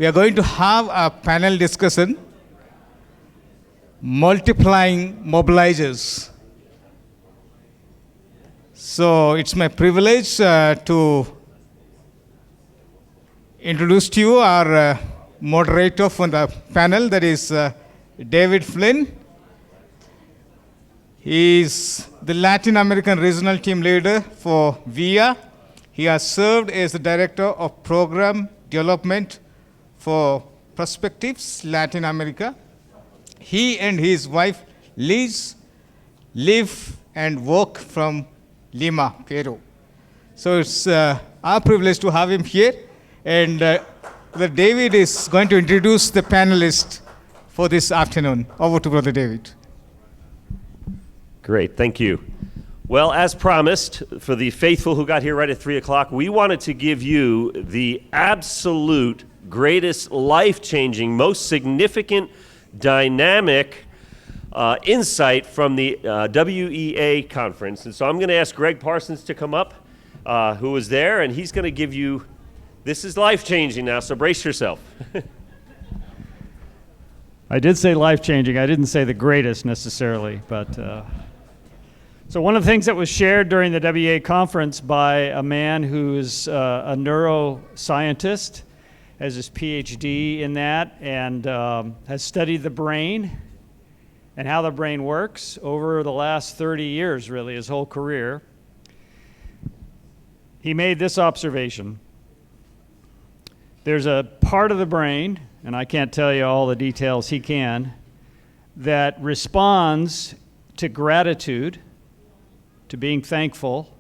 We are going to have a panel discussion, multiplying mobilizers. So it's my privilege to introduce to you our moderator from the panel, that is David Flynn. He is the Latin American regional team leader for VIA. He has served as the director of program development for Perspectives Latin America. He and his wife Liz live and work from Lima, Peru. So it's our privilege to have him here. And David is going to introduce the panelists for this afternoon. Over to Brother David. Great, thank you. Well, as promised, for the faithful who got here right at 3 o'clock, we wanted to give you the absolute greatest, life-changing, most significant, dynamic insight from the WEA conference. And so I'm going to ask Greg Parsons to come up, who was there, and he's going to give you, this is life-changing now, so brace yourself. I did say life-changing. I didn't say the greatest necessarily, but so one of the things that was shared during the WEA conference by a man who is a neuroscientist, has his PhD in that, and has studied the brain and how the brain works over the last 30 years, really, his whole career. He made this observation. There's a part of the brain, and I can't tell you all the details, he can, that responds to gratitude, to being thankful,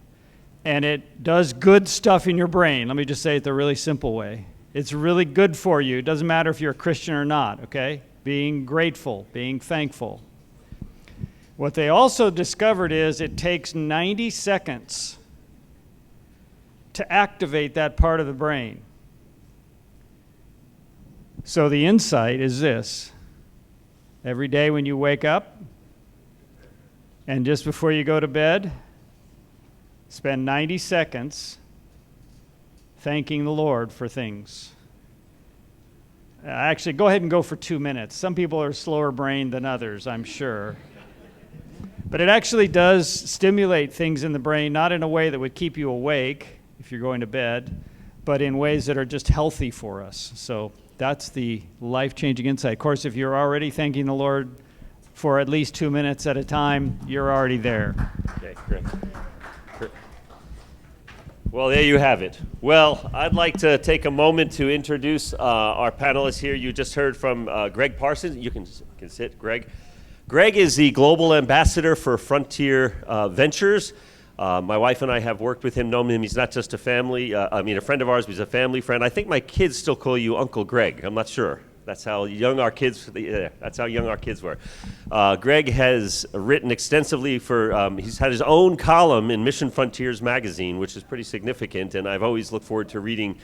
and it does good stuff in your brain. Let me just say it the really simple way. It's really good for you. It doesn't matter if you're a Christian or not, okay? Being grateful, being thankful. What they also discovered is it takes 90 seconds to activate that part of the brain. So the insight is this. Every day when you wake up and just before you go to bed, spend 90 seconds thanking the Lord for things. Actually, go ahead and go for 2 minutes. Some people are slower brained than others, I'm sure. But it actually does stimulate things in the brain, not in a way that would keep you awake if you're going to bed, but in ways that are just healthy for us. So that's the life-changing insight. Of course, if you're already thanking the Lord for at least 2 minutes at a time, you're already there. Okay, great. Well, there you have it. Well, I'd like to take a moment to introduce our panelists here. You just heard from Greg Parsons. You can sit, Greg. Greg is the Global Ambassador for Frontier Ventures. My wife and I have worked with him, known him. He's not just a friend of ours, but he's a family friend. I think my kids still call you Uncle Greg. I'm not sure. That's how young our kids were. Greg has written extensively he's had his own column in Mission Frontiers magazine, which is pretty significant, and I've always looked forward to reading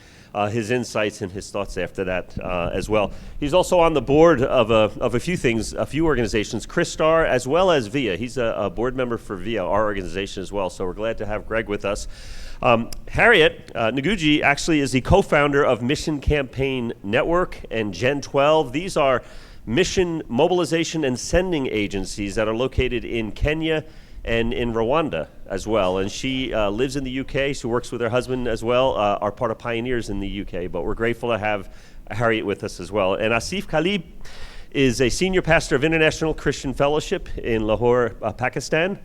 his insights and his thoughts after that as well. He's also on the board of a few organizations, CRISTAR as well as VIA. He's a board member for VIA, our organization as well, so we're glad to have Greg with us. Harriet Ngugi actually is the co-founder of Mission Campaign Network and Gen 12. These are mission mobilization and sending agencies that are located in Kenya and in Rwanda as well. And she lives in the UK. She works with her husband as well, are part of Pioneers in the UK. But we're grateful to have Harriet with us as well. And Asif Calib is a senior pastor of International Christian Fellowship in Lahore, Pakistan.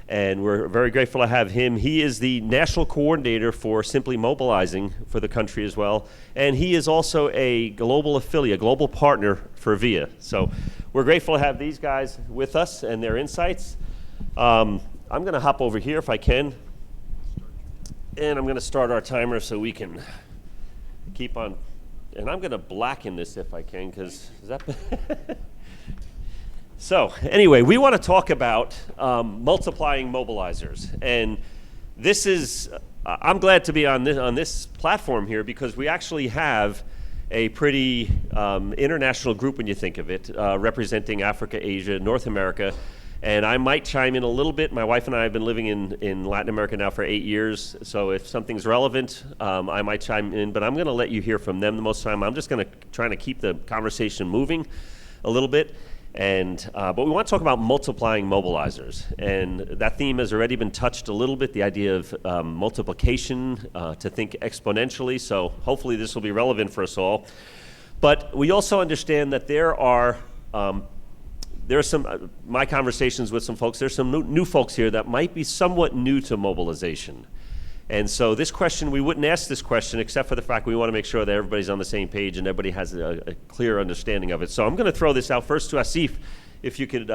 And we're very grateful to have him. He is the national coordinator for Simply Mobilizing for the country as well. And he is also a global affiliate, global partner for VIA. So we're grateful to have these guys with us and their insights. I'm going to hop over here if I can. And I'm going to start our timer so we can keep on. And I'm going to blacken this if I can, because is that... So anyway, we want to talk about multiplying mobilizers, and this is I'm glad to be on this platform here because we actually have a pretty international group when you think of it, representing Africa, Asia, North America, And I might chime in a little bit. My wife and I have been living in Latin America now for 8 years, so if something's relevant, I might chime in, but I'm going to let you hear from them the most time. I'm just going to try to keep the conversation moving a little bit. But we want to talk about multiplying mobilizers. And that theme has already been touched a little bit, the idea of multiplication, to think exponentially, so hopefully this will be relevant for us all. But we also understand that there are some, my conversations with some folks, there's some new folks here that might be somewhat new to mobilization. And so this question, we wouldn't ask this question except for the fact we want to make sure that everybody's on the same page and everybody has a clear understanding of it. So I'm going to throw this out first to Asif, if you could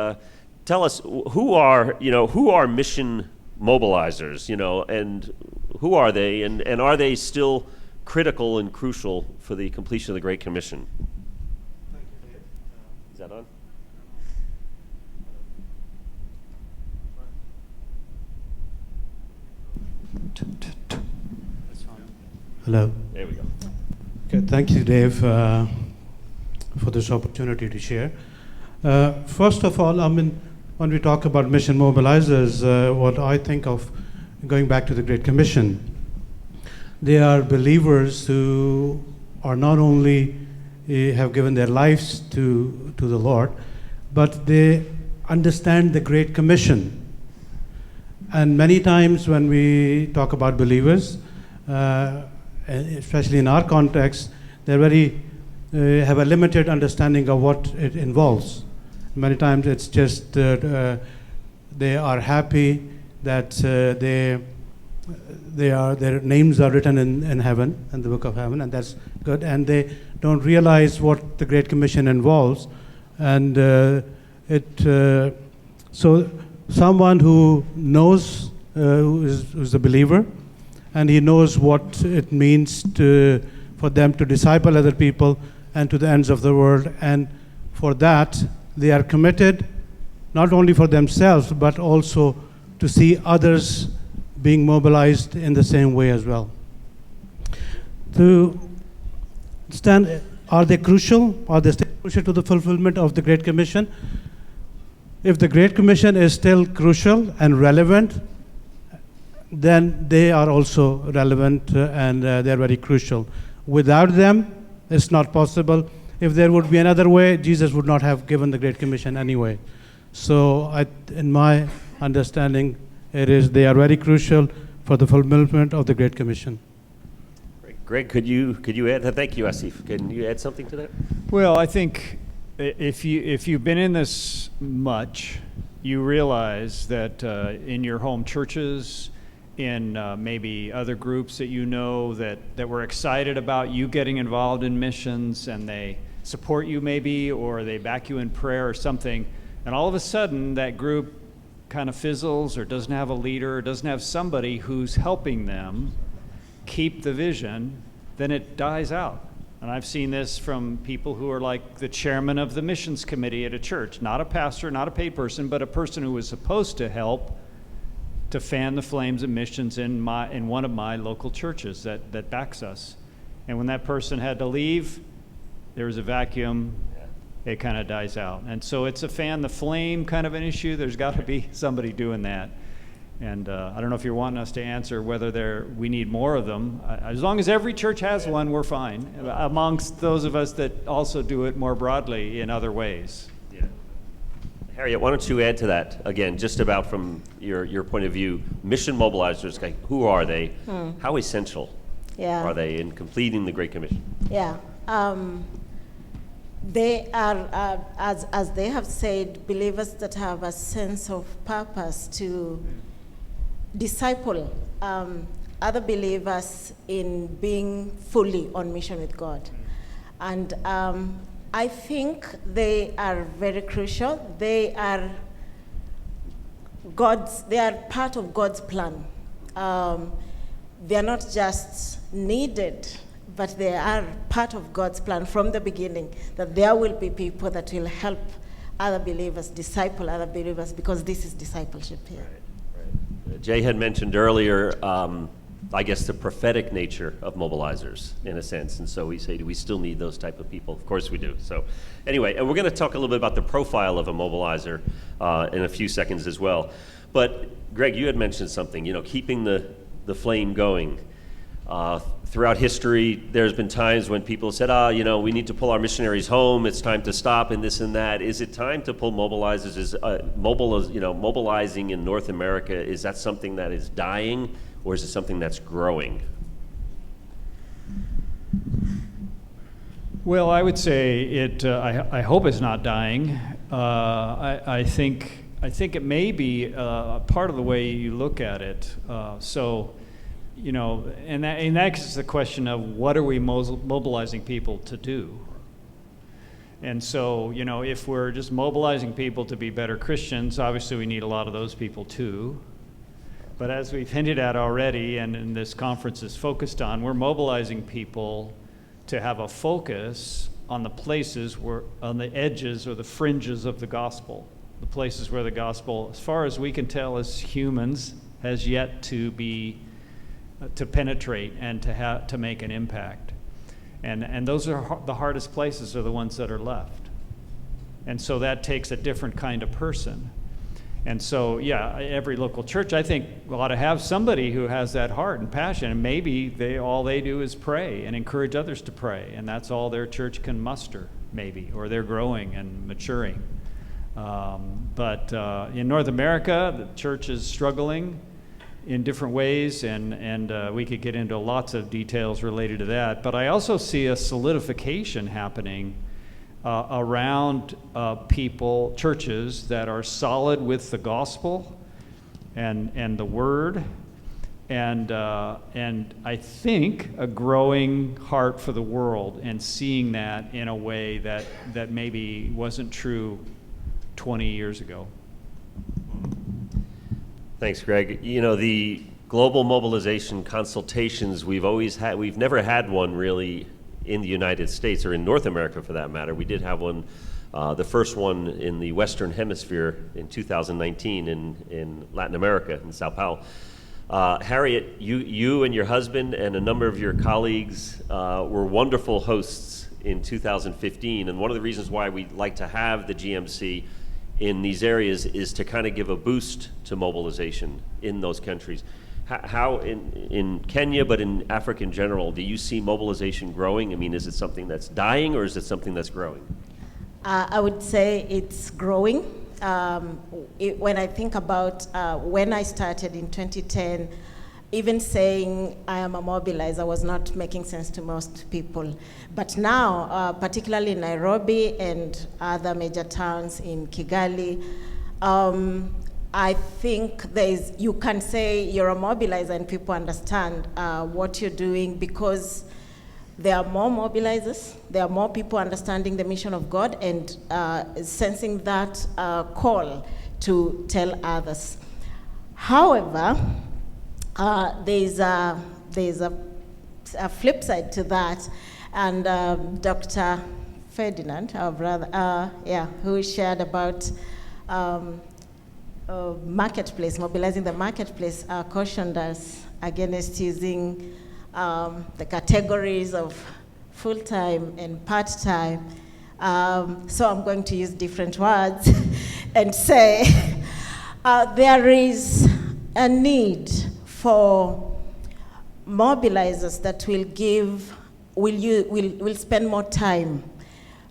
tell us who are mission mobilizers, and who are they, and are they still critical and crucial for the completion of the Great Commission? Thank you, Dave. Is that on? Hello. There we go. Okay, thank you, Dave, for this opportunity to share. First of all, when we talk about mission mobilizers, what I think of, going back to the Great Commission, they are believers who are not only have given their lives to the Lord, but they understand the Great Commission. And many times when we talk about believers, especially in our context, they have a limited understanding of what it involves. Many times it's just they are happy that their names are written in heaven, in the book of heaven, and that's good. And they don't realize what the Great Commission involves. And so someone who knows, who's a believer, and he knows what it means for them to disciple other people and to the ends of the world. And for that, they are committed not only for themselves, but also to see others being mobilized in the same way as well. To stand, are they crucial? Are they still crucial to the fulfillment of the Great Commission? If the Great Commission is still crucial and relevant, then they are also relevant and they're very crucial. Without them, it's not possible. If there would be another way, Jesus would not have given the Great Commission anyway. So in my understanding, they are very crucial for the fulfillment of the Great Commission. Greg, could you add? Thank you, Asif. Can you add something to that? Well, I think if you've been in this much, you realize that in your home churches, in maybe other groups that you know that were excited about you getting involved in missions, and they support you maybe, or they back you in prayer or something, and all of a sudden that group kind of fizzles or doesn't have a leader or doesn't have somebody who's helping them keep the vision, then it dies out. And I've seen this from people who are like the chairman of the missions committee at a church, not a pastor, not a paid person, but a person who was supposed to help to fan the flames of missions in one of my local churches that backs us. And when that person had to leave, there was a vacuum, it kind of dies out. And so it's a fan the flame kind of an issue. There's got to be somebody doing that. And I don't know if you're wanting us to answer whether we need more of them. As long as every church has one, we're fine, amongst those of us that also do it more broadly in other ways. Yeah. Harriet, why don't you add to that, again, just about from your point of view, mission mobilizers, like, who are they? How essential are they in completing the Great Commission? Yeah. They are, as they have said, believers that have a sense of purpose to disciple other believers in being fully on mission with God. And I think they are very crucial. They are part of God's plan. They are not just needed, but they are part of God's plan from the beginning, that there will be people that will help other believers, disciple other believers, because this is discipleship here. Jay had mentioned earlier I guess, the prophetic nature of mobilizers, in a sense. And so we say, do we still need those type of people? Of course we do. So anyway, and we're going to talk a little bit about the profile of a mobilizer in a few seconds as well. But Greg, you had mentioned something, keeping the flame going. Throughout history, there's been times when people said, we need to pull our missionaries home, it's time to stop, and this and that. Is it time to pull mobilizers? Mobilizing in North America, is that something that is dying, or is it something that's growing? Well, I would say it. I hope it's not dying. I think it may be part of the way you look at it. And that's the question of what are we mobilizing people to do? And so, if we're just mobilizing people to be better Christians, obviously we need a lot of those people too. But as we've hinted at already, and this conference is focused on, we're mobilizing people to have a focus on the places on the edges or the fringes of the gospel, the places where the gospel, as far as we can tell as humans, has yet to penetrate and to make an impact. And those are the hardest places, are the ones that are left. And so that takes a different kind of person. And so, every local church, I think, ought to have somebody who has that heart and passion. And maybe all they do is pray and encourage others to pray. And that's all their church can muster, maybe, or they're growing and maturing. But in North America, the church is struggling in different ways, and we could get into lots of details related to that. But I also see a solidification happening around churches that are solid with the gospel and the word, and I think a growing heart for the world, and seeing that in a way that maybe wasn't true 20 years ago. Thanks, Greg. The global mobilization consultations, we've never had one really in the United States, or in North America for that matter. We did have one, the first one in the Western Hemisphere in 2019 in Latin America, in Sao Paulo. Harriet, you and your husband and a number of your colleagues were wonderful hosts in 2015, and one of the reasons why we like to have the GMC in these areas is to kind of give a boost to mobilization in those countries. How in Kenya, but in Africa in general, do you see mobilization growing? I mean, is it something that's dying, or is it something that's growing? I would say it's growing. When I think about when I started in 2010, even saying I am a mobilizer was not making sense to most people. But now, particularly in Nairobi and other major towns in Kigali, I think you can say you're a mobilizer and people understand what you're doing, because there are more mobilizers, there are more people understanding the mission of God and sensing that call to tell others. However, there's a flip side to that, and Dr. Ferdinand, our brother, who shared about marketplace, mobilizing the marketplace, cautioned us against using the categories of full-time and part-time. So I'm going to use different words and say there is a need for mobilizers that will spend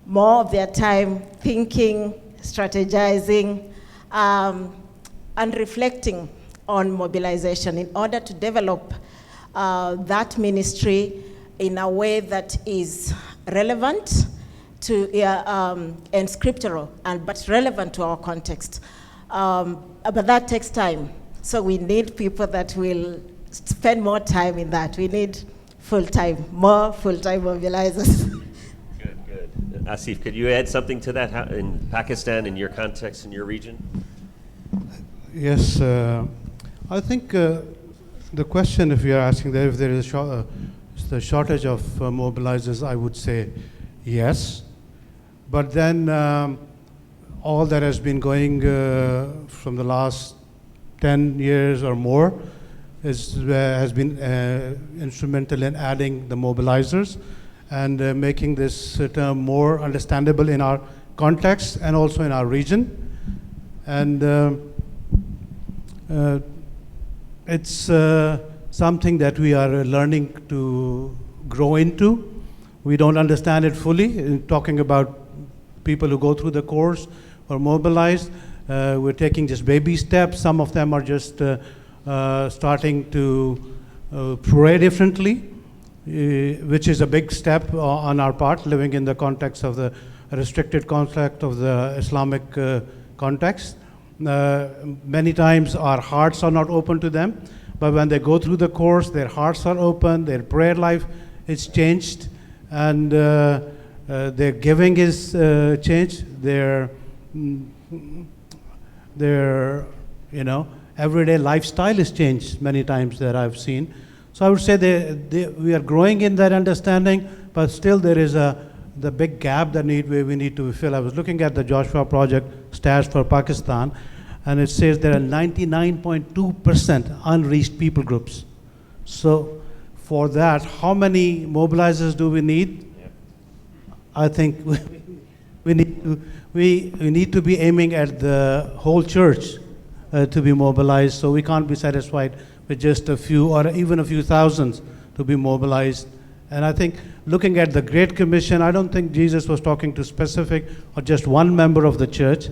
more of their time thinking, strategizing, and reflecting on mobilization in order to develop that ministry in a way that is relevant to and scriptural, but relevant to our context. But that takes time. So we need people that will spend more time in that. We need more full-time mobilizers. Good. Asif, could you add something to that in Pakistan, in your context, in your region? Yes, I think the question, if you're asking that if there is the shortage of mobilizers, I would say yes. But then all that has been going from the last 10 years or more, has been instrumental in adding the mobilizers and making this term more understandable in our context and also in our region. And it's something that we are learning to grow into. We don't understand it fully. In talking about people who go through the course or mobilized, we're taking just baby steps. Some of them are just starting to pray differently, which is a big step on our part, living in the context of the restricted context of the Islamic context. Many times our hearts are not open to them, but when they go through the course, their hearts are open, their prayer life is changed, and their giving is changed, their everyday lifestyle is changed many times that I've seen. So I would say we are growing in that understanding, but still there is the big gap that we need to fill. I was looking at the Joshua Project stats for Pakistan, and it says there are 99.2% unreached people groups. So for that, how many mobilizers do we need? Yep. I think we need to be aiming at the whole church to be mobilized. So we can't be satisfied with just a few or even a few thousands to be mobilized. And I think looking at the Great Commission, I don't think Jesus was talking to specific or just one member of the church.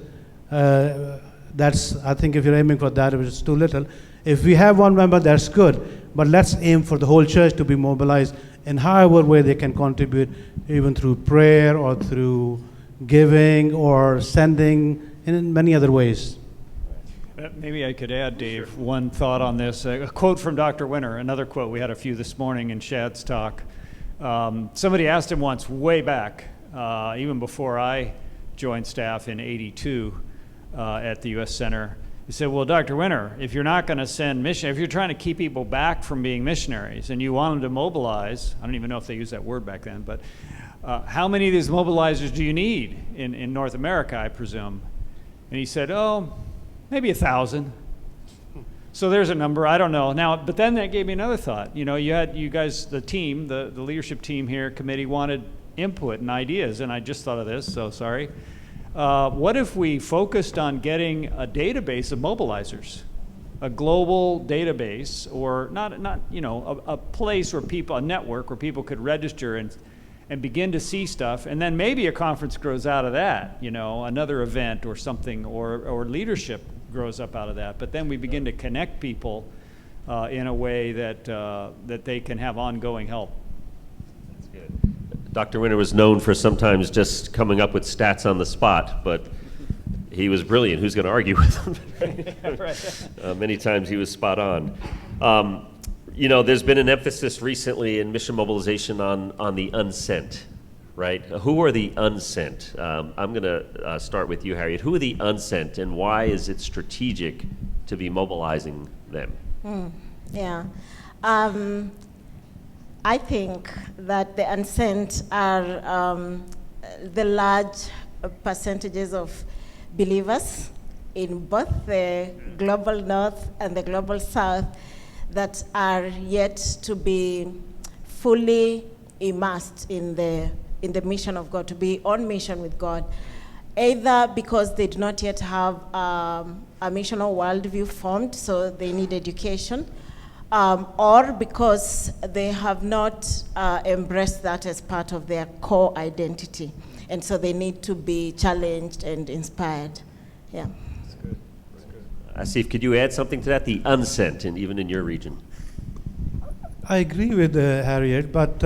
I think if you're aiming for that, it's too little. If we have one member, that's good. But let's aim for the whole church to be mobilized in however way they can contribute, even through prayer or through giving or sending, in many other ways. Maybe I could add, Dave, one thought on this. A quote from Dr. Winter, another quote. We had a few this morning in Shad's talk. Somebody asked him once, way back, even before I joined staff in '82 at the U.S. Center. He said, well, Dr. Winter, if you're not going to send missionaries, if you're trying to keep people back from being missionaries and you want them to mobilize, I don't even know if they used that word back then, but how many of these mobilizers do you need in North America, I presume? And he said, oh, maybe 1,000. So there's a number, I don't know. Now, but then that gave me another thought. You guys, the team, the leadership team here, committee, wanted input and ideas, and I just thought of this, so sorry. What if we focused on getting a database of mobilizers, a global database, or not a place where people, a network where people could register and begin to see stuff, and then maybe a conference grows out of that, another event or something, or leadership grows up out of that. But then we begin to connect people in a way that they can have ongoing help. That's good. Dr. Winter was known for sometimes just coming up with stats on the spot, but he was brilliant. Who's going to argue with him? Right. Many times he was spot on. There's been an emphasis recently in mission mobilization on the unsent, right? Who are the unsent? I'm going to start with you, Harriet. Who are the unsent, and why is it strategic to be mobilizing them? Yeah. I think that the unsent are the large percentages of believers in both the global north and the global south that are yet to be fully immersed in the mission of God, to be on mission with God, either because they do not yet have a missional worldview formed, so they need education, or because they have not embraced that as part of their core identity, and so they need to be challenged and inspired. Yeah. That's good. Asif, could you add something to that? The unsent, and even in your region. I agree with Harriet, but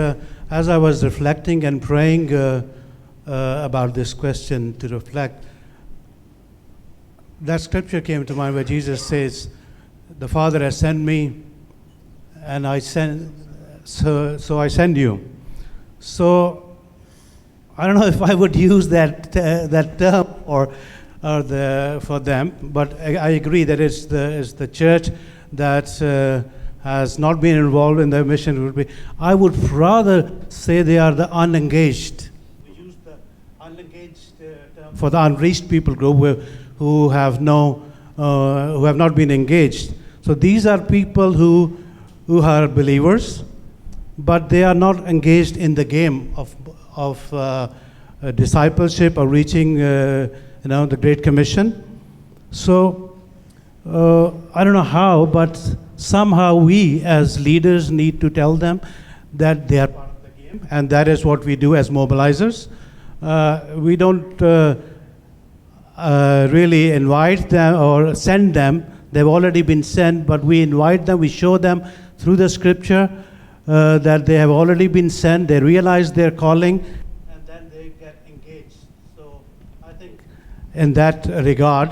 as I was reflecting and praying about this question to reflect, that scripture came to mind where Jesus says, "The Father has sent me, and I send, so I send you." So I don't know if I would use that term or for them, but I agree that it's the church that has not been involved in the mission. I would rather say they are the unengaged. We use the unengaged term for the unreached people group who have not been engaged. So these are people who are believers, but they are not engaged in the game of discipleship or reaching, the Great Commission. So I don't know how, but somehow we as leaders need to tell them that they are part of the game, and that is what we do as mobilizers. We don't really invite them or send them. They've already been sent, but we invite them, we show them through the scripture that they have already been sent, they realize their calling, and then they get engaged. So I think in that regard,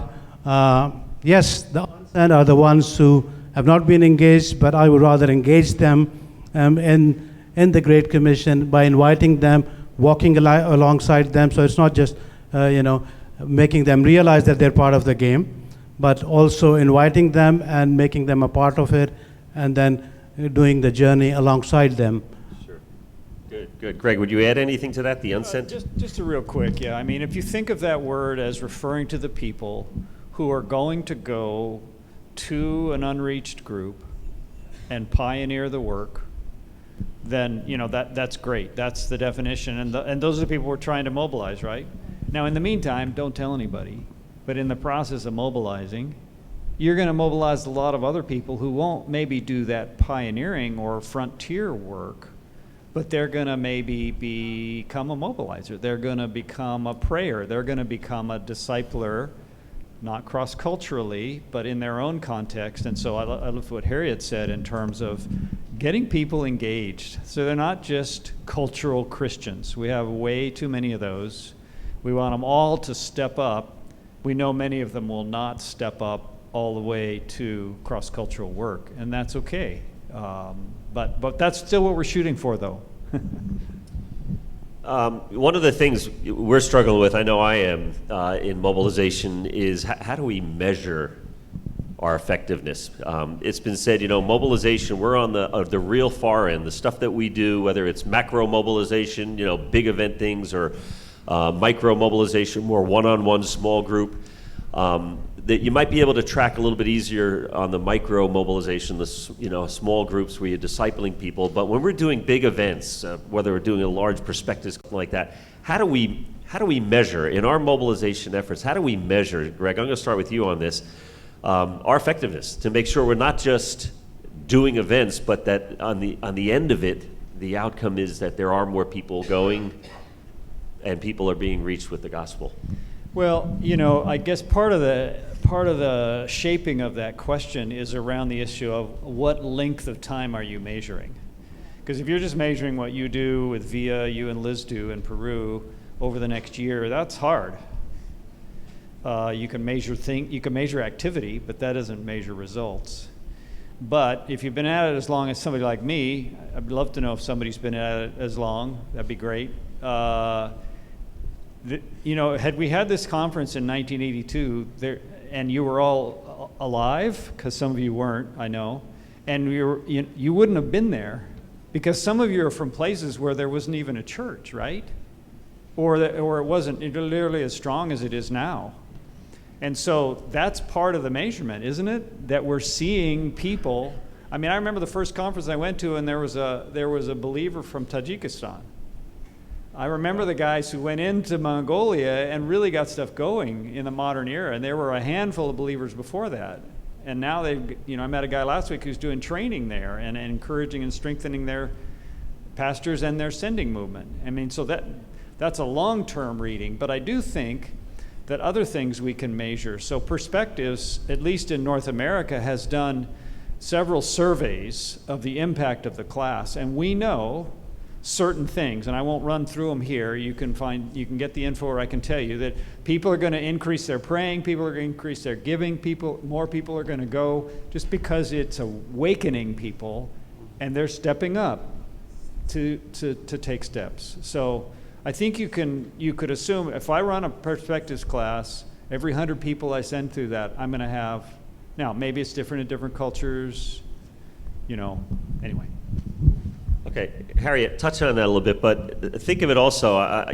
yes, the unsent are the ones who have not been engaged, but I would rather engage them in the Great Commission by inviting them, walking alongside them. So it's not just, making them realize that they're part of the game, but also inviting them and making them a part of it, and then doing the journey alongside them. Sure. Good. Greg, would you add anything to that, the unsent? Just a real quick, yeah. I mean, if you think of that word as referring to the people who are going to go to an unreached group and pioneer the work, then that's great. That's the definition, and those are the people we're trying to mobilize, right? Now, in the meantime, don't tell anybody. But in the process of mobilizing, you're going to mobilize a lot of other people who won't maybe do that pioneering or frontier work, but they're going to maybe become a mobilizer. They're going to become a prayer. They're going to become a discipler, not cross-culturally, but in their own context. And so I love what Harriet said in terms of getting people engaged. So they're not just cultural Christians. We have way too many of those. We want them all to step up. We know many of them will not step up all the way to cross-cultural work, and that's okay. But that's still what we're shooting for, though. One of the things we're struggling with, I know I am, in mobilization is how do we measure our effectiveness? It's been said, mobilization, we're on the real far end. The stuff that we do, whether it's macro mobilization, big event things, or micro mobilization, more one-on-one small group, that you might be able to track a little bit easier on the micro mobilization, the small groups where you're discipling people. But when we're doing big events, whether we're doing a large perspective, something like that, how do we measure in our mobilization efforts? How do we measure, Greg? I'm going to start with you on this. Our effectiveness, to make sure we're not just doing events, but that on the end of it, the outcome is that there are more people going and people are being reached with the gospel. Well, I guess part of the shaping of that question is around the issue of what length of time are you measuring? Because if you're just measuring what you do with VIA, you and Liz do in Peru over the next year, that's hard. You can measure activity, but that doesn't measure results. But if you've been at it as long as somebody like me, I'd love to know if somebody's been at it as long. That'd be great. Had we had this conference in 1982, and you were all alive, because some of you weren't, I know, and you wouldn't have been there, because some of you are from places where there wasn't even a church, right? Or it wasn't literally as strong as it is now. And so that's part of the measurement, isn't it? That we're seeing people. I mean, I remember the first conference I went to, and there was a believer from Tajikistan. I remember the guys who went into Mongolia and really got stuff going in the modern era, and there were a handful of believers before that. And now I met a guy last week who's doing training there and encouraging and strengthening their pastors and their sending movement. I mean, so that's a long-term reading, but I do think that other things we can measure. So Perspectives, at least in North America, has done several surveys of the impact of the class, and we know certain things, and I won't run through them here. You can get the info, or I can tell you that people are going to increase their praying, people are going to increase their giving, more people are going to go, just because it's awakening people, and they're stepping up to take steps. So I think you could assume if I run a Perspectives class, every 100 people I send through that, I'm going to have. Now maybe it's different in different cultures, anyway. Okay, Harriet, touch on that a little bit, but think of it also,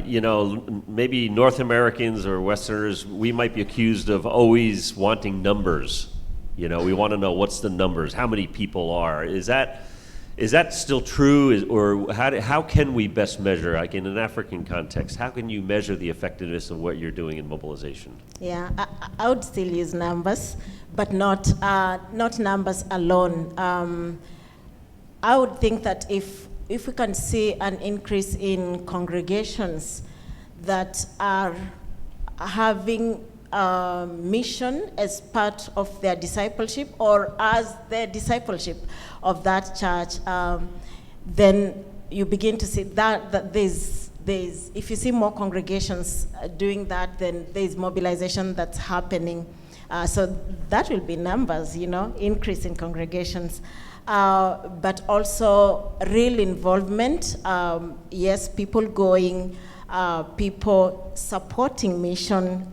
maybe North Americans or Westerners, we might be accused of always wanting numbers You know, we want to know what's the numbers, how many people are. Is that still true, or how can we best measure, like in an African context, how can you measure the effectiveness of what you're doing in mobilization? Yeah, I would still use numbers, but not numbers alone. I would think that if we can see an increase in congregations that are having mission as part of their discipleship or as their discipleship of that church, then you begin to see that there's if you see more congregations doing that, then there's mobilization that's happening. So that will be numbers, you know, increase in congregations. But also real involvement, yes, people going, people supporting mission,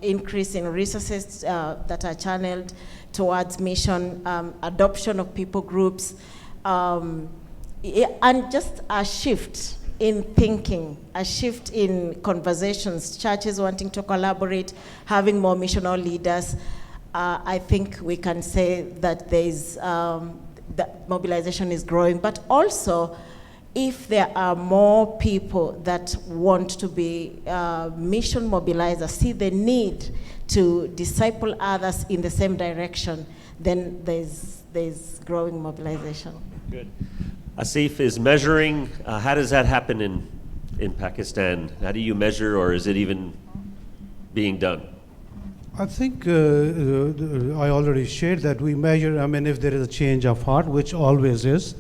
increase in resources that are channeled towards mission, adoption of people groups, and just a shift in thinking, a shift in conversations, churches wanting to collaborate, having more missional leaders. I think we can say that that mobilization is growing, but also if there are more people that want to be mission mobilizers, see the need to disciple others in the same direction, then there's growing mobilization. Good. Asif, is measuring, how does that happen in Pakistan? How do you measure, or is it even being done? I think I already shared that we measure, I mean, if there is a change of heart, which always is,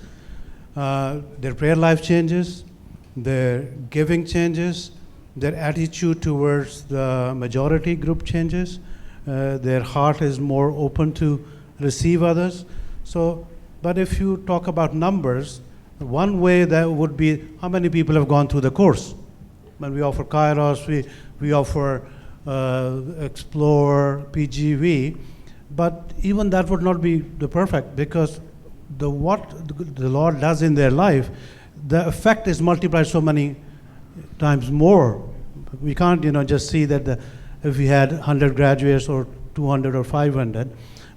their prayer life changes, their giving changes, their attitude towards the majority group changes, their heart is more open to receive others. So, but if you talk about numbers, one way that would be how many people have gone through the course. When we offer Kairos, we offer Explore, PGV, but even that would not be the perfect, because what the Lord does in their life, the effect is multiplied so many times more. We can't, just see that if we had 100 graduates or 200 or 500,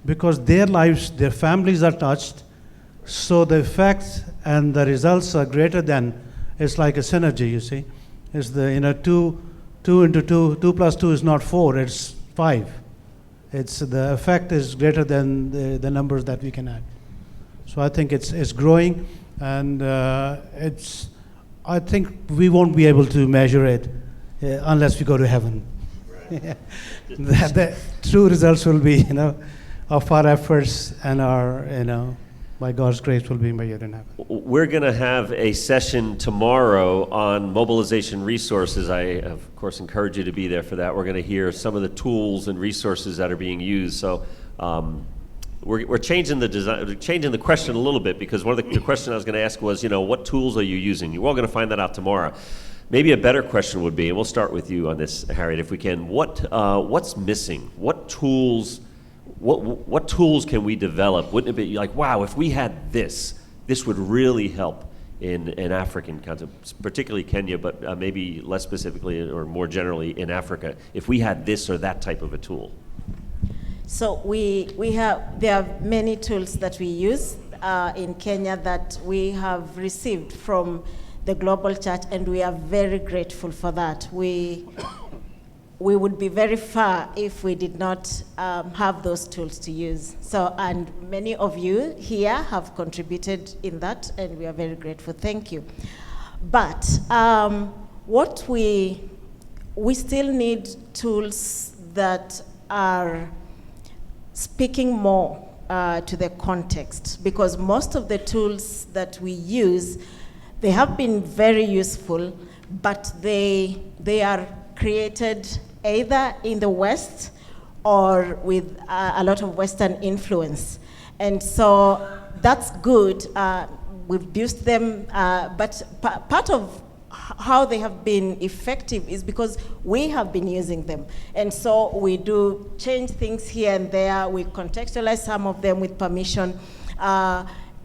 because their lives, their families are touched, so the effects and the results are greater than, it's like a synergy, you see. It's the, 2 into 2, 2 plus 2 is not 4, it's 5. It's the effect is greater than the numbers that we can add. So I think it's growing, and I think we won't be able to measure it unless we go to heaven. Right. the true results will be, of our efforts and our, by God's grace, will be measured in heaven. We're going to have a session tomorrow on mobilization resources. I, of course, encourage you to be there for that. We're going to hear some of the tools and resources that are being used. So we're changing the question a little bit, because one of the question I was going to ask was, what tools are you using? You're all going to find that out tomorrow. Maybe a better question would be, and we'll start with you on this, Harriet, if we can. What's missing? What tools can we develop? Wouldn't it be like, wow, if we had this would really help in African context, particularly Kenya, but maybe less specifically or more generally in Africa, if we had this or that type of a tool? So there are many tools that we use in Kenya that we have received from the global church, and we are very grateful for that. We would be very far if we did not have those tools to use. So, and many of you here have contributed in that, and we are very grateful. Thank you. But what we still need tools that are speaking more to the context, because most of the tools that we use, they have been very useful, but they are created either in the West or with a lot of Western influence. And so that's good. We've used them, but part of how they have been effective is because we have been using them. And so we do change things here and there. We contextualize some of them with permission.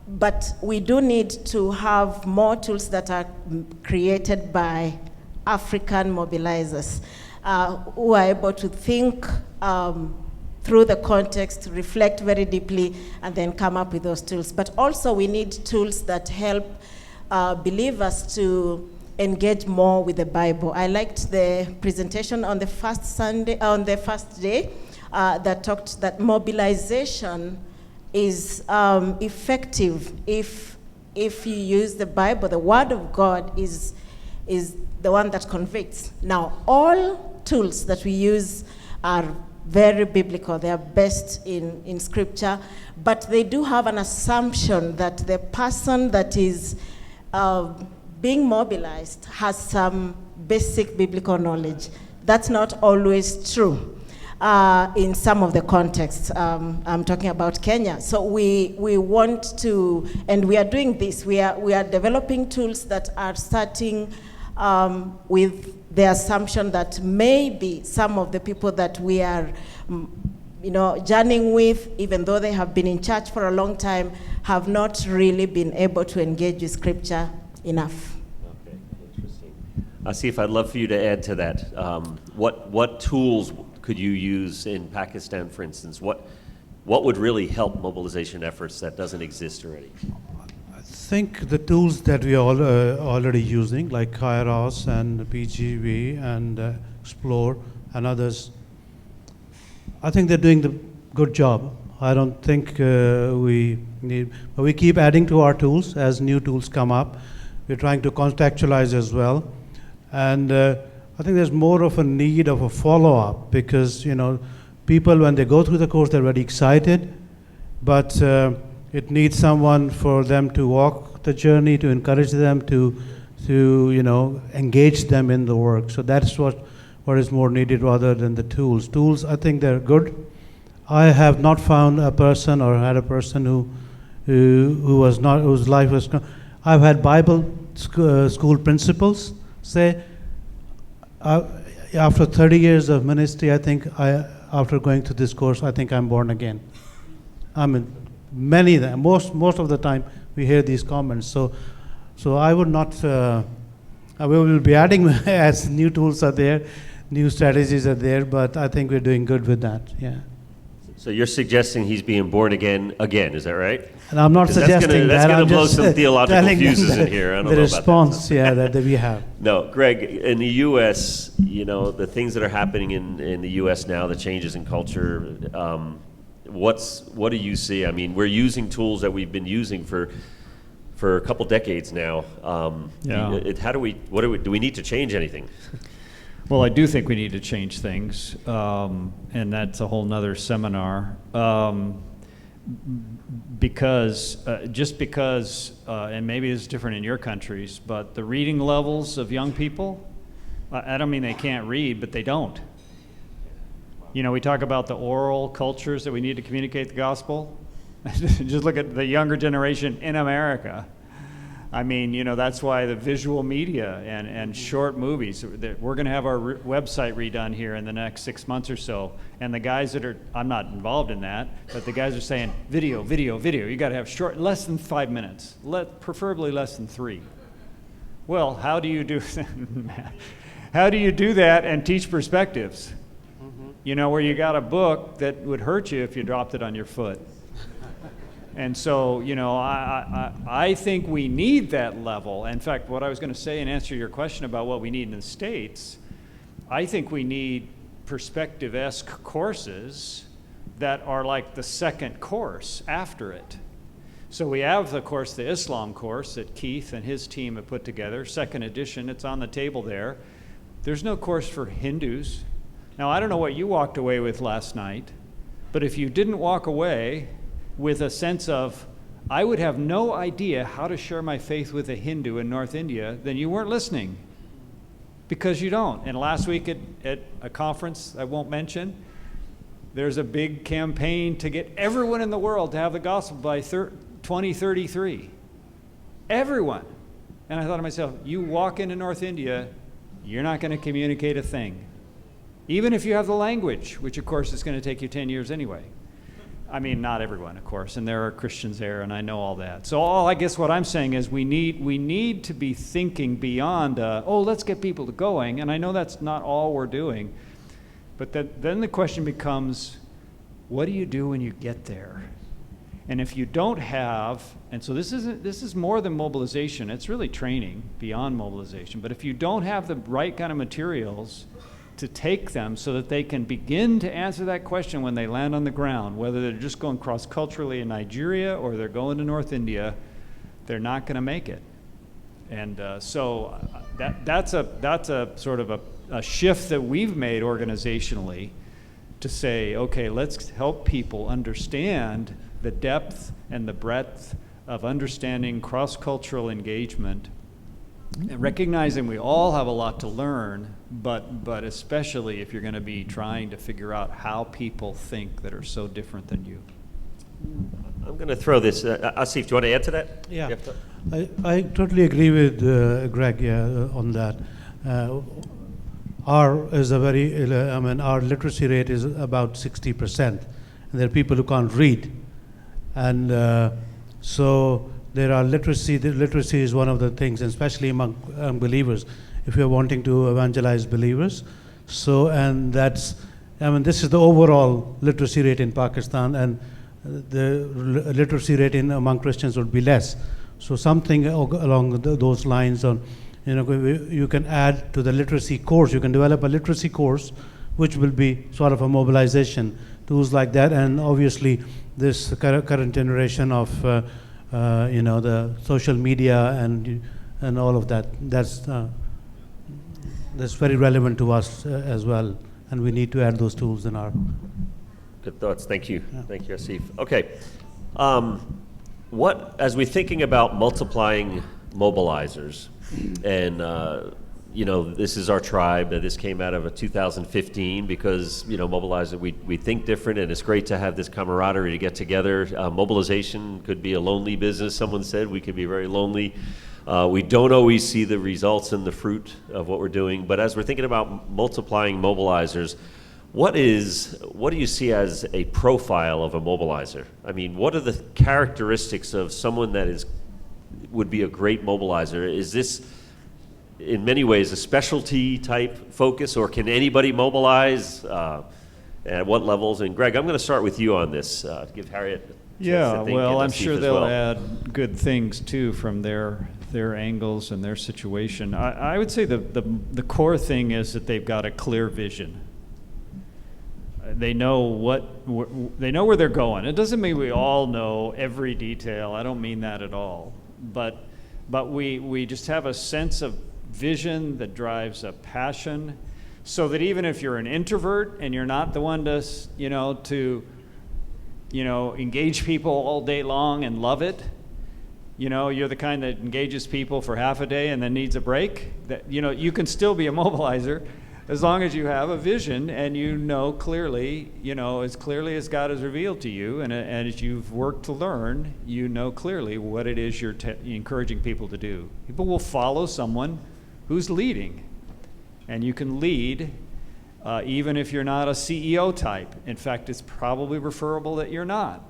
But we do need to have more tools that are created by African mobilizers who are able to think through the context, reflect very deeply, and then come up with those tools. But also we need tools that help believers to engage more with the Bible. I liked the presentation on the first day, that talked that mobilization is effective if you use the Bible. The Word of God is the one that convicts. Now, all tools that we use are very biblical. They are based in Scripture, but they do have an assumption that the person that is being mobilized has some basic biblical knowledge. That's not always true in some of the contexts. I'm talking about Kenya. So we want to, and we are doing this. We are developing tools that are starting with the assumption that maybe some of the people that we are journeying with, even though they have been in church for a long time, have not really been able to engage with Scripture enough. Okay, interesting. Asif, I'd love for you to add to that. What tools could you use in Pakistan, for instance? What would really help mobilization efforts that doesn't exist already? I think the tools that we are already using, like Kairos and PGV and Explore and others, I think they're doing the good job. I don't think we need, but we keep adding to our tools as new tools come up. We're trying to contextualize as well. And I think there's more of a need of a follow-up because, people, when they go through the course, they're very excited, but it needs someone for them to walk the journey, to encourage them, to engage them in the work. So that's what is more needed rather than the tools. Tools, I think they're good. I have not found a person or had a person whose life was. I've had Bible school principals say, after 30 years of ministry, I think after going through this course, I think I'm born again. I mean, many of them, most of the time, we hear these comments. So I would not. We will be adding as new tools are there, new strategies are there, but I think we're doing good with that. Yeah. So you're suggesting he's being born again, is that right? And I'm not suggesting that's that. going I'm to blow just some theological fuses in here. I don't know the about response, that we have. No, Greg, in the U.S., the things that are happening in the U.S. now, the changes in culture, what do you see? I mean, we're using tools that we've been using for a couple decades now. Do we need to change anything? Well, I do think we need to change things, and that's a whole nother seminar. Because, and maybe it's different in your countries, but the reading levels of young people, I don't mean they can't read, but they don't. We talk about the oral cultures that we need to communicate the gospel. Just look at the younger generation in America. I mean, that's why the visual media and short movies, we're going to have our website redone here in the next 6 months or so. And the guys I'm not involved in that, but the guys are saying, video. You got to have short, less than 5 minutes, preferably less than 3. Well, how do you do that and teach perspectives? Where you got a book that would hurt you if you dropped it on your foot. And so, I think we need that level. In fact, what I was going to say and answer your question about what we need in the States, I think we need perspective-esque courses that are like the second course after it. So we have, of course, the Islam course that Keith and his team have put together, second edition. It's on the table there. There's no course for Hindus. Now, I don't know what you walked away with last night, but if you didn't walk away with a sense of, I would have no idea how to share my faith with a Hindu in North India, then you weren't listening, because you don't. And last week at a conference I won't mention, there's a big campaign to get everyone in the world to have the gospel by 2033. Everyone. And I thought to myself, you walk into North India, you're not going to communicate a thing. Even if you have the language, which of course is going to take you 10 years anyway. I mean, not everyone, of course, and there are Christians there, and I know all that. So I guess what I'm saying is we need to be thinking beyond, let's get people to going, and I know that's not all we're doing, but then the question becomes, what do you do when you get there? And if you don't have, and so this is more than mobilization, it's really training beyond mobilization, but if you don't have the right kind of materials to take them so that they can begin to answer that question when they land on the ground, whether they're just going cross-culturally in Nigeria or they're going to North India, they're not going to make it. And so that's a sort of a shift that we've made organizationally to say, okay, let's help people understand the depth and the breadth of understanding cross-cultural engagement, and recognizing we all have a lot to learn, but especially if you're going to be trying to figure out how people think that are so different than you. I'm going to throw this. Asif, do you want to add to that? Yeah, I totally agree with Greg on that. Our literacy rate is about 60%. And there are people who can't read. And so there are literacy. Literacy is one of the things, especially among believers, if you're wanting to evangelize believers. So, and this is the overall literacy rate in Pakistan, and the literacy rate among Christians would be less. So something along those lines on, you can add to the literacy course. You can develop a literacy course, which will be sort of a mobilization, tools like that. And obviously, this current generation of, the social media and all of that, that's very relevant to us as well. And we need to add those tools in our. Good thoughts. Thank you. Yeah. Thank you, Asif. Okay. As we're thinking about multiplying mobilizers, and this is our tribe. This came out of 2015 because mobilizer we think different, and it's great to have this camaraderie to get together. Mobilization could be a lonely business. Someone said we could be very lonely. We don't always see the results and the fruit of what we're doing. But as we're thinking about multiplying mobilizers, what do you see as a profile of a mobilizer? I mean, what are the characteristics of someone that would be a great mobilizer? Is this, in many ways, a specialty type focus, or can anybody mobilize? At what levels? And Greg, I'm going to start with you on this. Give Harriet. Yeah, well, I'm sure they'll add good things too from their angles and their situation. I would say the core thing is that they've got a clear vision. They know they know where they're going. It doesn't mean we all know every detail. I don't mean that at all. But we just have a sense of vision that drives a passion, so that even if you're an introvert and you're not the one to engage people all day long and love it, you're the kind that engages people for half a day and then needs a break, that you can still be a mobilizer as long as you have a vision and clearly, as clearly as God has revealed to you, and as you've worked to learn, clearly what it is you're encouraging people to do. People will follow someone who's leading, and you can lead even if you're not a CEO type. In fact, it's probably preferable that you're not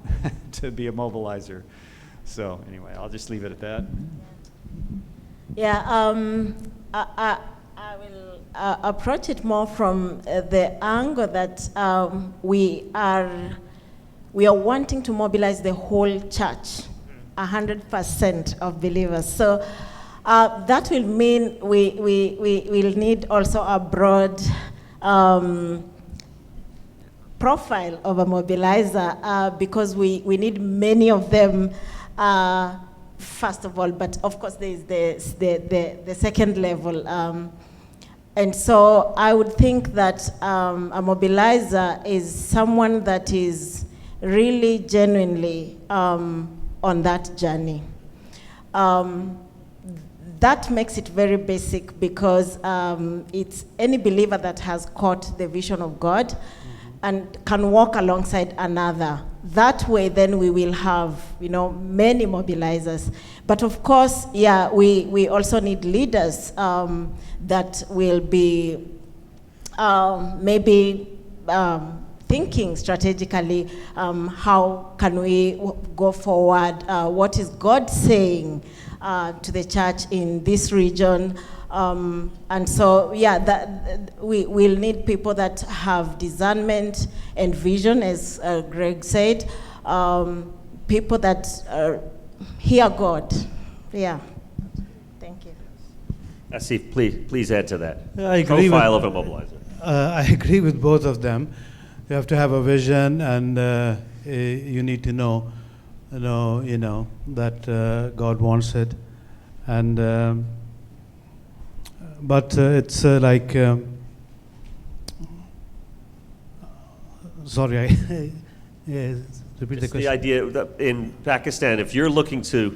to be a mobilizer. So anyway, I'll just leave it at that. Yeah, I will approach it more from the angle that we are wanting to mobilize the whole church, 100% of believers. So that will mean we will need also a broad profile of a mobilizer, because we need many of them, first of all, but of course there is the second level. And so I would think that a mobilizer is someone that is really genuinely on that journey. That makes it very basic, because it's any believer that has caught the vision of God and can walk alongside another. That way, then we will have, many mobilizers. But of course, we also need leaders that will be maybe thinking strategically, how can we go forward? What is God saying to the church in this region? And so, yeah, we'll need people that have discernment and vision, as Greg said, people that hear God. Yeah. Thank you. Asif, please add to that. Yeah, I agree Profile with- of a mobilizer. I agree with both of them. You have to have a vision, and you need to know that God wants it, and but it's like sorry, I yeah, repeat the It's the question. idea that in Pakistan, if you're looking to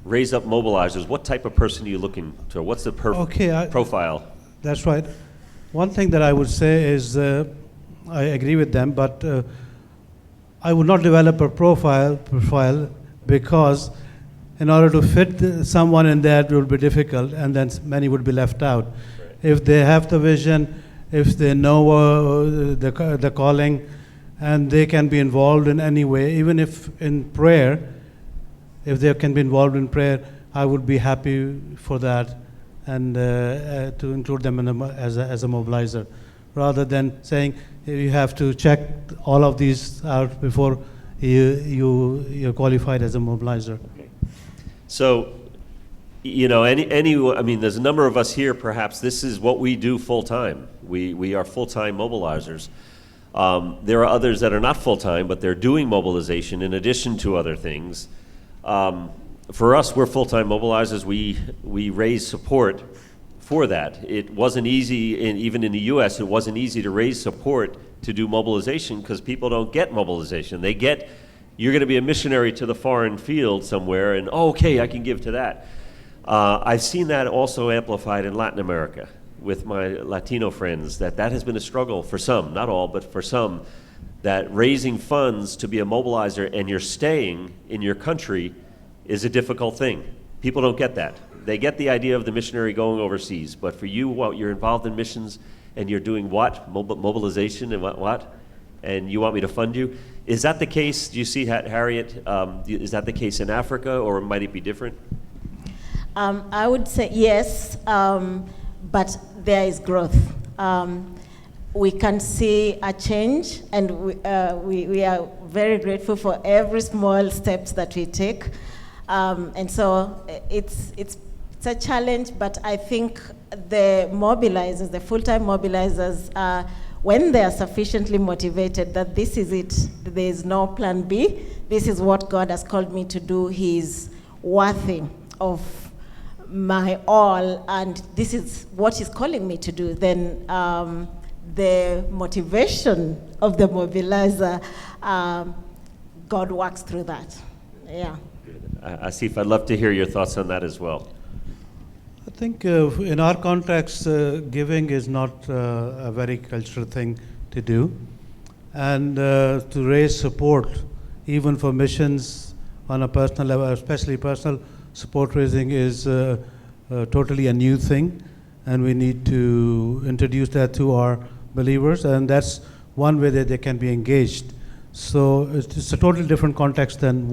raise up mobilizers, what type of person are you looking to? What's the Okay, profile? That's right. One thing that I would say is I agree with them, but I would not develop a profile because in order to fit someone in there, it will be difficult, and then many would be left out. If they have the vision, if they know the calling, and they can be involved in any way, even if in prayer, if they can be involved in prayer, I would be happy for that, and to include them as a mobilizer, rather than saying you have to check all of these out before you're qualified as a mobilizer. So, I mean, there's a number of us here, perhaps this is what we do full-time. We are full-time mobilizers. There are others that are not full-time, but they're doing mobilization in addition to other things. For us, we're full-time mobilizers. We raise support for that. It wasn't easy, even in the U.S., it wasn't easy to raise support to do mobilization because people don't get mobilization. They get, you're going to be a missionary to the foreign field somewhere, and okay, I can give to that. I've seen that also amplified in Latin America with my Latino friends, that has been a struggle for some, not all, but for some, that raising funds to be a mobilizer and you're staying in your country is a difficult thing. People don't get that. They get the idea of the missionary going overseas, but for you, you're involved in missions and you're doing what? Mobilization and what? And you want me to fund you? Is that the case? Do you see, Harriet, is that the case in Africa, or might it be different? I would say yes, but there is growth. We can see a change, and we are very grateful for every small steps that we take. And so it's a challenge, but I think the mobilizers, the full-time mobilizers, when they are sufficiently motivated that this is it, there is no plan B, this is what God has called me to do, He's worthy of my all, and this is what He's calling me to do, then the motivation of the mobilizer, God works through that. Yeah. Asif, I'd love to hear your thoughts on that as well. I think in our context, giving is not a very cultural thing to do. And to raise support, even for missions on a personal level, especially personal support raising, is totally a new thing. And we need to introduce that to our believers. And that's one way that they can be engaged. So it's a totally different context than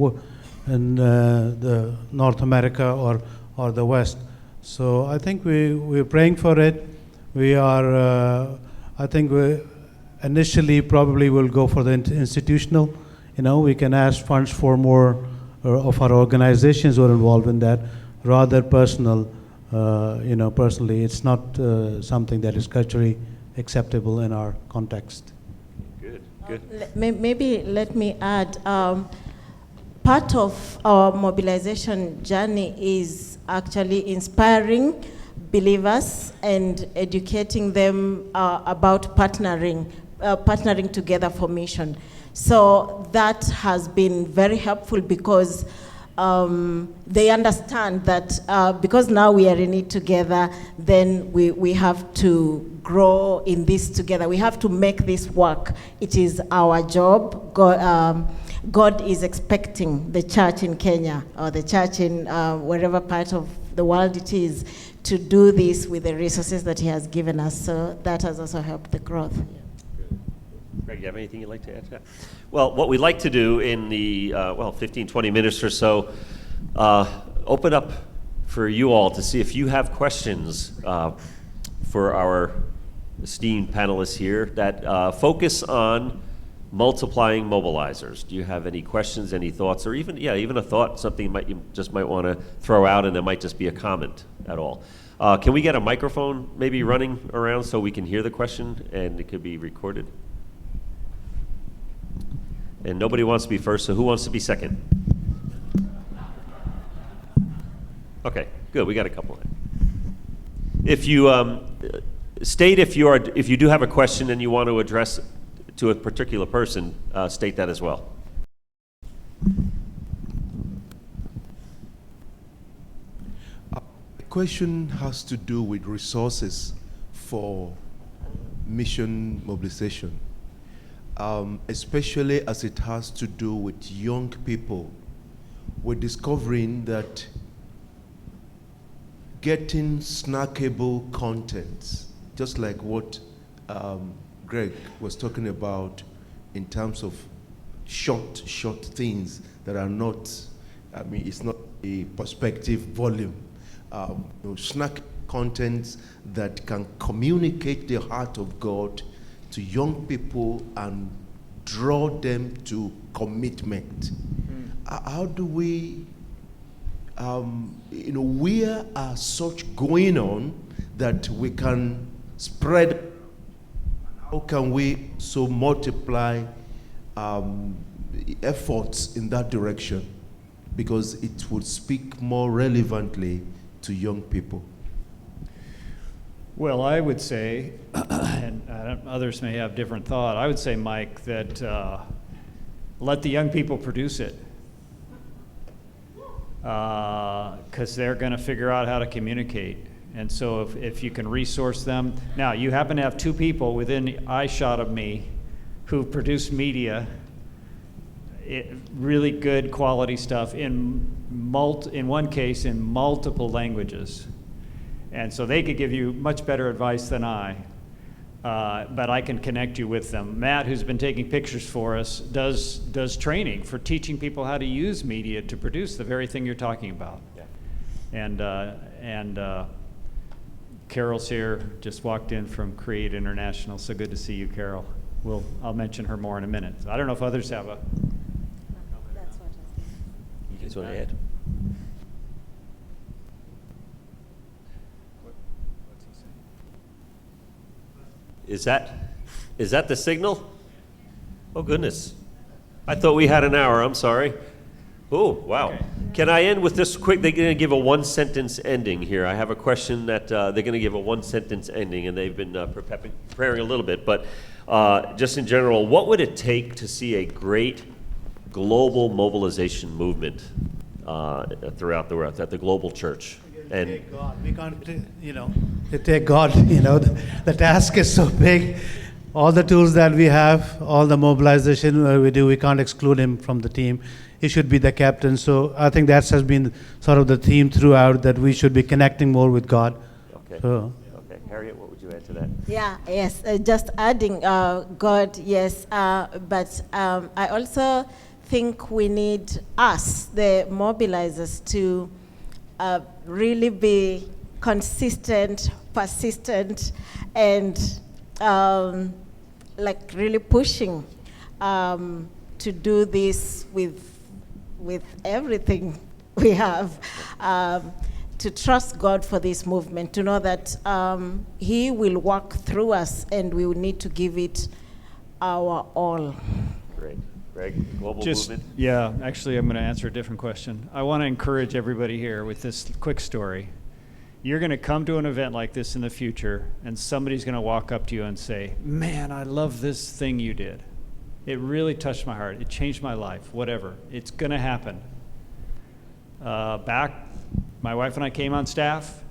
in the North America or the West. So I think we're praying for it. We are, I think we initially probably will go for the institutional. We can ask funds for more of our organizations who are involved in that, rather personal. Personally, it's not something that is culturally acceptable in our context. Good. Maybe let me add, part of our mobilization journey is actually inspiring believers and educating them about partnering together for mission. So that has been very helpful because they understand that because now we are in it together, then we have to grow in this together. We have to make this work. It is our job. God is expecting the church in Kenya or the church in wherever part of the world it is to do this with the resources that He has given us. So that has also helped the growth. Greg, you have anything you'd like to add to that? Well, what we'd like to do in the 15, 20 minutes or so, open up for you all to see if you have questions for our esteemed panelists here that focus on multiplying mobilizers. Do you have any questions, any thoughts, or even a thought, something you just might want to throw out, and there might just be a comment at all? Can we get a microphone maybe running around so we can hear the question and it could be recorded? And nobody wants to be first, so who wants to be second? Okay, good. We got a couple. If you state if you do have a question and you want to address to a particular person, state that as well. The question has to do with resources for mission mobilization, especially as it has to do with young people. We're discovering that getting snackable contents, just like what Greg was talking about in terms of short things that are not, it's not a perspective volume. Snack contents that can communicate the heart of God to young people and draw them to commitment. How do we, where are such going on that we can spread? How can we so multiply efforts in that direction? Because it would speak more relevantly to young people. Well, I would say, and others may have different thought, I would say, Mike, that let the young people produce it. Because they're going to figure out how to communicate. And so if you can resource them. Now, you happen to have two people within eyeshot of me who produce media, really good quality stuff, in one case in multiple languages. And so they could give you much better advice than I. But I can connect you with them. Matt, who's been taking pictures for us, does training for teaching people how to use media to produce the very thing you're talking about. Yeah. And Carol's here, just walked in from Create International. So good to see you, Carol. I'll mention her more in a minute. I don't know if others have a. That's what I was You guys want to add? Is that the signal? Oh goodness. I thought we had an hour, I'm sorry. Oh, wow. Okay. Can I end with this quick? They're going to give a one-sentence ending here. I have a question that they're going to give a one-sentence ending, and they've been preparing a little bit. But just in general, what would it take to see a great global mobilization movement throughout the world, at the global church? And take God. We can't, to take God, the task is so big. All the tools that we have, all the mobilization we do, we can't exclude him from the team. He should be the captain. So I think that has been sort of the theme throughout, that we should be connecting more with God. Okay. Okay. Harriet, what would you add to that? Yeah, yes, just adding God, yes, but I also think we need us, the mobilizers, to really be consistent, persistent, and really pushing to do this with everything we have, to trust God for this movement, to know that He will work through us, and we will need to give it our all. Great. Greg, global movement? Yeah, actually, I'm going to answer a different question. I want to encourage everybody here with this quick story. You're going to come to an event like this in the future, and somebody's going to walk up to you and say, "Man, I love this thing you did. It really touched my heart. It changed my life," whatever. It's going to happen. My wife and I came on staff.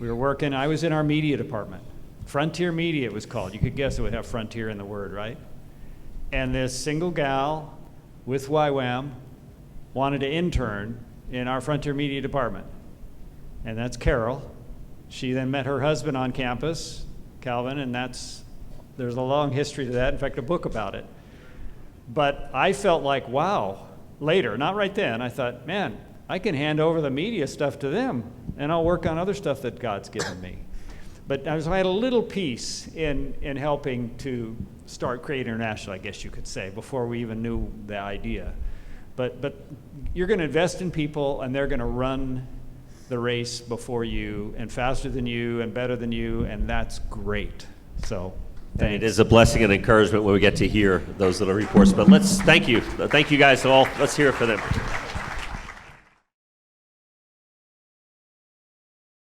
We were working. I was in our media department. Frontier Media, it was called. You could guess it would have frontier in the word, right? And this single gal with YWAM wanted to intern in our Frontier Media department. And that's Carol. She then met her husband on campus, Calvin, and there's a long history to that. In fact, a book about it. But I felt like, wow, later, not right then, I thought, man, I can hand over the media stuff to them. and I'll work on other stuff that God's given me. But I had a little piece in helping to start Create International, I guess you could say, before we even knew the idea. But you're going to invest in people, and they're going to run the race before you, and faster than you, and better than you, and that's great. So, And it is a blessing and encouragement when we get to hear those little reports. But thank you guys all. Let's hear it for them.